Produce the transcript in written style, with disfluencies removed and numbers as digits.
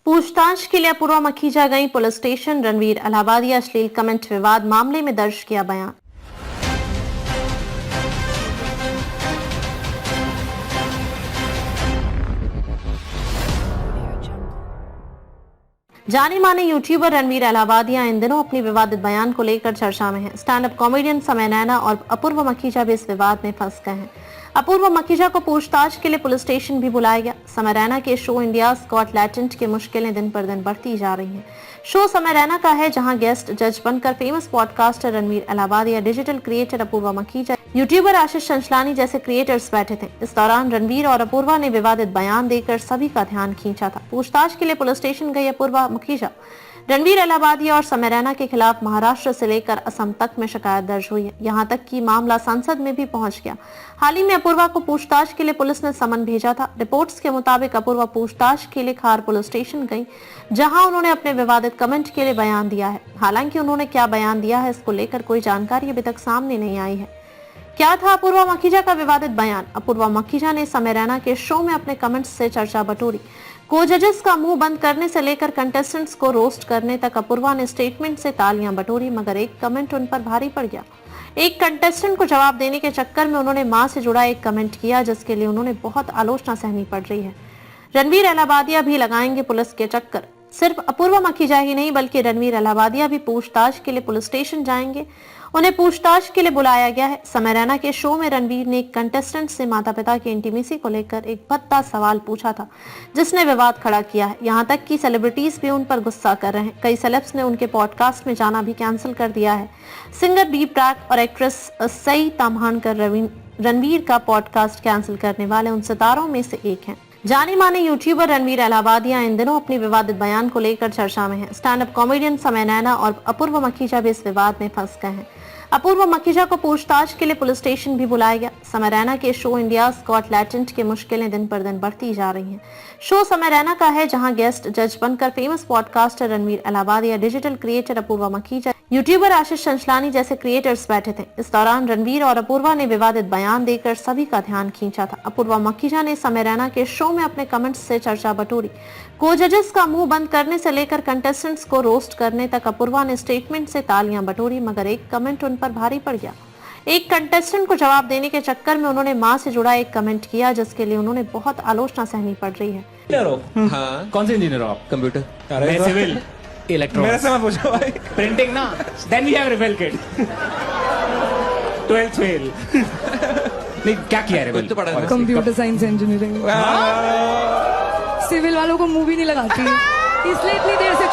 पूछताछ के लिए अपूर्वा मखीजा गई पुलिस स्टेशन। रणवीर अलाहाबादिया अश्लील कमेंट विवाद मामले में दर्ज किया बयान। जाने माने यूट्यूबर रणवीर अलाहाबादिया इन दिनों अपनी विवादित बयान को लेकर चर्चा में हैं। स्टैंड अप कॉमेडियन समय रैना और अपूर्वा मखीजा भी इस विवाद में फंस गए हैं। अपूर्वा मखीजा को पूछताछ के लिए पुलिस स्टेशन भी बुलाया गया। समय रैना के शो इंडियाज गॉट टैलेंट की मुश्किलें दिन पर दिन बढ़ती जा रही हैं। शो समय रैना का है, जहां गेस्ट जज बनकर famous podcaster Ranveer Allahbadia, digital creator Apoorva Makhija, YouTuber Ashish Chanchlani जैसे क्रिएटर्स बैठे थे। इस दौरान रणवीर और अपूर्वा ने विवादित बयान देकर सभी का ध्यान खींचा था। पूछताछ के लिए पुलिस स्टेशन गई अपूर्वा मखीजा। रणवीर अलाहाबादिया और समय रैना के खिलाफ महाराष्ट्र से लेकर असम तक में शिकायत दर्ज हुई है। यहां तक कि मामला संसद में भी पहुंच गया। हाल ही में अपूर्वा को पूछताछ के लिए पुलिस ने समन भेजा था। रिपोर्ट्स के मुताबिक अपूर्वा पूछताछ के लिए खार पुलिस स्टेशन गई, जहां उन्होंने अपने विवादित कमेंट के लिए बयान दिया है। हालांकि उन्होंने क्या बयान दिया है, इसको लेकर कोई जानकारी अभी तक सामने नहीं आई है। क्या था अपूर्वा मखीजा का विवादित बयान? अपूर्वा मखीजा ने समय रैना के शो में अपने कमेंट्स से चर्चा बटोरी। को जजेस का मुंह बंद करने से लेकर कंटेस्टेंट्स को रोस्ट करने तक अपूर्वा ने स्टेटमेंट से तालियां बटोरी, मगर एक कमेंट उन पर भारी पड़ गया। एक कंटेस्टेंट को जवाब देने के चक्कर में उन्होंने मां से जुड़ा एक कमेंट किया, जिसके लिए उन्होंने बहुत आलोचना सहनी पड़ रही है। रणवीर अलाहाबादिया भी लगाएंगे पुलिस के चक्कर। सिर्फ अपूर्वा मखीजा ही नहीं, बल्कि रणवीर अलाहाबादिया भी पूछताछ के लिए पुलिस स्टेशन जाएंगे। उन्हें पूछताछ के लिए बुलाया गया है। समय रैना के शो में रणवीर ने एक कंटेस्टेंट से माता पिता की इंटीमेसी को लेकर एक भद्दा सवाल पूछा था, जिसने विवाद खड़ा किया है। यहाँ तक कि सेलिब्रिटीज भी उन पर गुस्सा कर रहे हैं। कई सेलेब्स ने उनके पॉडकास्ट में जाना भी कैंसिल कर दिया है। सिंगर बी प्राक और एक्ट्रेस सई ताम्हानकर रणवीर का पॉडकास्ट कैंसिल करने वाले उन सितारों में से एक हैं। जाने माने यूट्यूबर रणवीर अलाहाबादिया इन दिनों अपनी विवादित बयान को लेकर चर्चा में हैं। स्टैंड अप कॉमेडियन समय रैना और अपूर्वा मखीजा भी इस विवाद में फंस गए हैं। अपूर्वा मखीजा को पूछताछ के लिए पुलिस स्टेशन भी बुलाया गया। समय रैना के शो इंडियाज गॉट टैलेंट की मुश्किलें दिन पर दिन बढ़ती जा रही हैं। शो समय रैना का है, जहां गेस्ट जज बनकर famous podcaster Ranveer Allahbadia, digital creator Apoorva Makhija, YouTuber Ashish Chanchlani जैसे क्रिएटर्स बैठे थे। इस दौरान रणवीर और अपूर्वा ने विवादित बयान देकर सभी का ध्यान खींचा था। अपूर्वा मखीजा ने समय रैना के शो में अपने कमेंट्स से चर्चा बटोरी। को जजेस का मुंह बंद करने से लेकर कंटेस्टेंट्स को रोस्ट करने तक अपूर्वा ने स्टेटमेंट से तालियां बटोरी, मगर एक कमेंट उन पर भारी पड़ गया। एक कंटेस्टेंट को जवाब देने के चक्कर में उन्होंने मां से जुड़ा एक कमेंट किया, जिसके लिए उन्होंने बहुत आलोचना सहनी पड़ रही है। हाँ। कौन से इंजीनियर हो आप? कंप्यूटर। मैं सिविल इलेक्ट्रॉनिक्स। मेरे से मत पूछो भाई। प्रिंटिंग ना, then we have refill kit. 12th fail. नहीं, क्या किया है कुछ तो पढ़ा है। Computer science engineering. सिविल वालों को मूवी नहीं लगाती, इसलिए इतनी देर से